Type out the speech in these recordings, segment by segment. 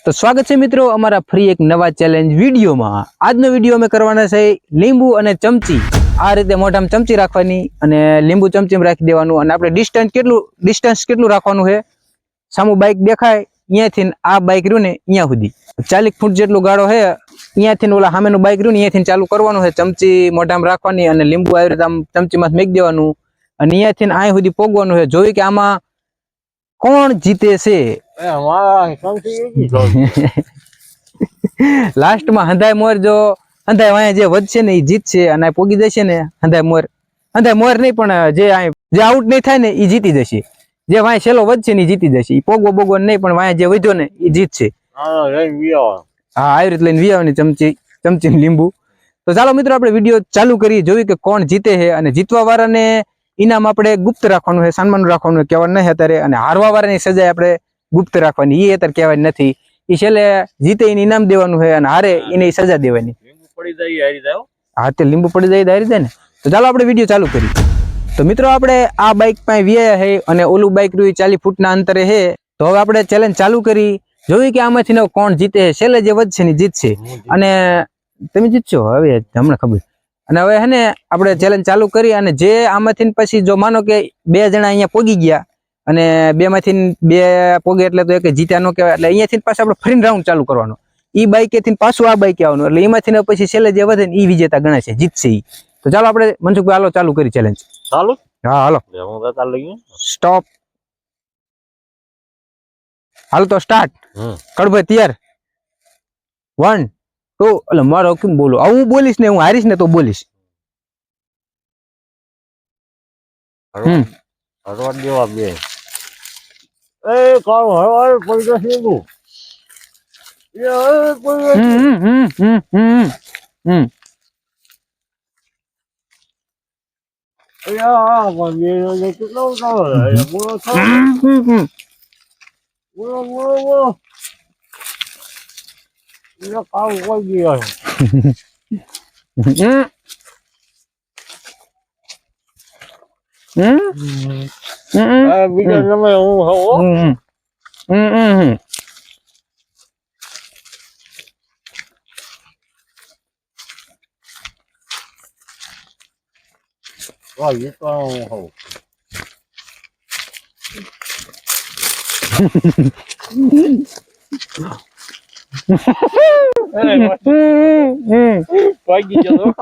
તો સ્વાગત છે મિત્રો અમારા ફરી એક નવા ચેલેન્જ વિડીયોમાં। આજનો વિડીયો અમે કરવાના છે લીંબુ અને ચમચી। આ રીતે મોઢામાં ચમચી રાખવાની અને લીંબુ ચમચીમાં રાખી દેવાનું અને આપણે ડિસ્ટન્સ કેટલું રાખવાનું છે। સામુ બાઇક દેખાય અહીંયાથી આ બાઇક રહ્યું ને અહીંયા સુધી 40 ફૂટ જેટલું ગાળો છે। અહીંયાથી ઓલા સામેનું બાઇક રહ્યું ને અહીંયાથી ચાલુ કરવાનું છે। ચમચી મોઢામાં રાખવાની અને લીંબુ આવી રીતે આમ ચમચીમાં મેક દેવાનું અને અહીંયાથી અહીં સુધી પોગવાનું છે। જોઈ કે આમાં કોણ જીતે છે। लास्ट में हंधाय मोर जो हंधाय वहां जे વધશે ને ઈ જીતશે અને પોગી જશે ને હંધાય મોર નહીં પણ જે આઉટ નહીં થાય ને ઈ જીતી જશે। જે વાય છેલ્લો વધશે ને ઈ જીતી જશે। ઈ પોગવો નહીં પણ વાય જે વધ્યો ને ઈ જીતશે। હા આવી રીતે લઈને વિયાવાની ચમચી લીંબુ। તો ચાલો મિત્રો આપણે વિડિયો ચાલુ કરી જોવી કે કોણ જીતે છે અને જીતવા વાળાને इनाम આપણે ગુપ્ત રાખવાનું છે। સન્માન રાખવાનું કહેવાનું નહીં અત્યારે અને હારવા વાળાની સજા આપણે ગુપ્ત રાખવાની ઈ અત્યારે કહેવાય નથી। ઈ છેલ્લે જીતે એને ઇનામ દેવાનું છે અને હારે એને સજા દેવાની। લીંબુ પડી જાય હારી જાય। હા તે લીંબુ પડી જાય હારી જાય ને। તો ચાલો આપણે વિડિયો ચાલુ કરી। તો મિત્રો આપણે આ બાઇક પાસે વિયા છે અને ઓલું બાઇક રૂ 40 ફૂટના અંતરે છે। તો હવે આપણે ચેલેન્જ ચાલુ કરી જોઈ કે આમાંથી નો કોણ જીતે છે। છેલ્લે જે વધશે ને જીતશે અને તમે જીતશો હવે હમણાં ખબર। અને હવે હે ને આપણે ચેલેન્જ ચાલુ કરી અને જે આમાંથી પછી જો માનો કે બે જણા અહીંયા પોગી ગયા અને બે માંથી બે પોગે એટલે તો એક જીત્યા નો કહેવાય। એટલે અહીંયાથી પાછું આપણે ફરીને રાઉન્ડ ચાલુ કરવાનો। ઈ બાઈકેથી પાછું આ બાઈકે આવવાનું એટલે એમાંથી પછી છેલ્લે જે વધે ને ઈ વિજેતા ગણાશે જીતશે ઈ। તો ચાલો આપણે મનસુખભાઈ હાલો ચાલુ કરી ચેલેન્જ। ચાલુ હા હાલો સ્ટોપ હાલ તો સ્ટાર્ટ। કડભાઈ તૈયાર 1 2 એટલે મારો કેમ બોલો હું બોલીશ ને હું હારીશ ને તો બોલીશ। હરવા દેવા બે એ કોણ હરવા પડી જશે તું એ કોઈ યા પણ એ કેટલો ઉતાવો છે પૂરો છો પૂરો એ કાવ કોઈ ગયો બીજા તમે હું હો ये तो हो pagi jatuh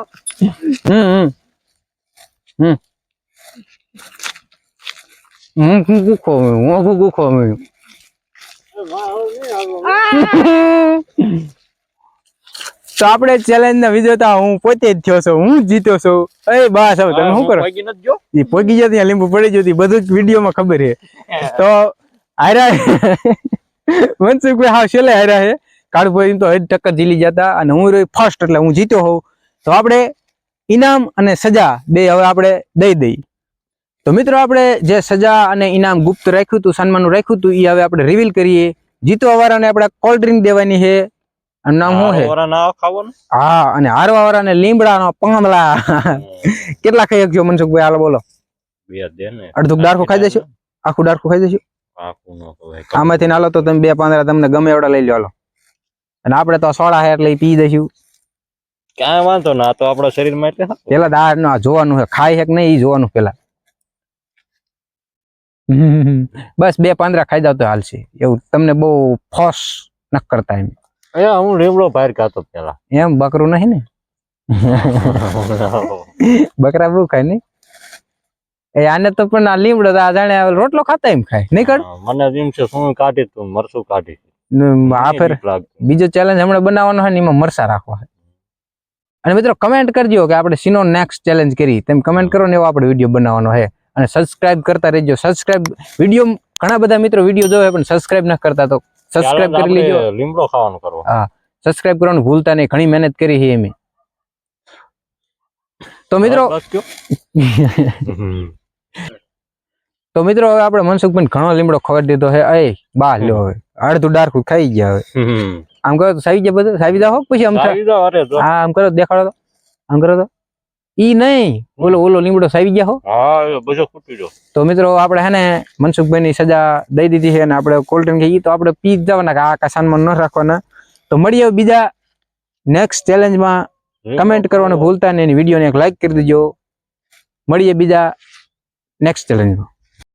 aku komen તો આપણે ચેલેન્જ ના વિજેતા હું પોતે જ થયો છું। હું જીત્યો છું। એ બસ હવે તમે શું કરો ઈ પોગી જતી લીંબુ પડી જતી બધું જ વિડીયોમાં ખબર છે। તો હાર્યા મનસુખભાઈ હા છેલ્લે હાર્યા છે। કાળુભાઈ તો હજ ટક્કર જીલી જતા અને હું રહ્યો ફર્સ્ટ એટલે હું જીત્યો હોઉં। તો આપણે ઇનામ અને સજા બે હવે આપણે દઈ। તો મિત્રો આપણે જે સજા અને ઇનામ ગુપ્ત રાખ્યું હતું સન્માનનું રાખ્યું હતું એ હવે આપણે રિવીલ કરીએ। જીતવા વાળાને આપણે કોલ્ડ ડ્રિંક દેવાની છે અને નામ શું છે હા અને હારવા વાળાને લીમડાનો પાંગલા કેટલા ખાઈ શકજો મનસુખભાઈ હાલો બોલો અડધું ડાર્કું ખાઈ દેશું આખું ડાર્કું ખાઈ દેશું આમાંથી હાલો તો તમે બે પાંદડા તમને ગમે એવડા લઈ લો હાલો અને આપણે તો સોડા છે એટલે પી દઈશું ક્યાં વાંધો ના તો આપણા શરીરમાં એટલે પેલા દાળ નો જોવાનું છે ખાઈ છે કે નહીં એ જોવાનું પેલા બસ બે પાંદડા ખાઈ જાવ તો હાલશે એવું તમને બહુ ફોસ ન કરતા એમ હું લીમડો બહાર ખાતો પેલા એમ બકરું નહીં ને બકરા બહુ ખાય ને એ આને તો પણ આ લીમડો જાણે રોટલો ખાતા એમ ખાય નહીં કર મને એમ છે શું કાઢી તું મરસું કાઢી આ ફેર બીજો ચેલેન્જ હમણાં બનાવવાનો હોય ને એમાં મરસા રાખવા અને મિત્રો કમેન્ટ કરજો કે આપણે સીનો નેક્સ્ટ ચેલેન્જ કરી તેમ કમેન્ટ કરો ને એવો આપણે વિડીયો બનાવવાનો છે અને સબસ્ક્રાઇબ કરતા રહેજો સબસ્ક્રાઇબ વિડીયો ઘણા બધા મિત્રો વિડીયો જોવે પણ સબસ્ક્રાઇબ ન કરતા તો સબસ્ક્રાઇબ કરી લેજો લીમડો ખાવાનું કરો હા સબસ્ક્રાઇબ કરવાનું ભૂલતા નહીં ઘણી મહેનત કરી છે એમ તો મિત્રો હવે આપણે મનસુખભાઈ ઘણો લીમડો ખવડાવી દીધો છે એ બા લ્યો હવે અડધું ડાર્કું ખાઈ ગયા હવે આમ કરો સાવી જાય બધું સાવી જાવ પછી આમ હા આમ કરો દેખાડો તો આમ કરો તો ઈ નહીં, ઓલો લીમડો સાવી ગયા હો. હા એ બધો ફૂટી ગયો. તો મિત્રો આપણે હે ને મનસુખભાઈ ની સજા દઈ દીધી છે અને આપણે કોલ્ડ ડ્રિંક ઈ તો આપણે પી જ જવાના કે આ કાસાનમાં ન રાખવાના. તો મળીએ બીજા નેક્સ્ટ ચેલેન્જમાં. કમેન્ટ કરવાનું ભૂલતા નહીં, વિડીયોને એક લાઈક કરી દેજો. મળીએ બીજા નેક્સ્ટ ચેલેન્જમાં.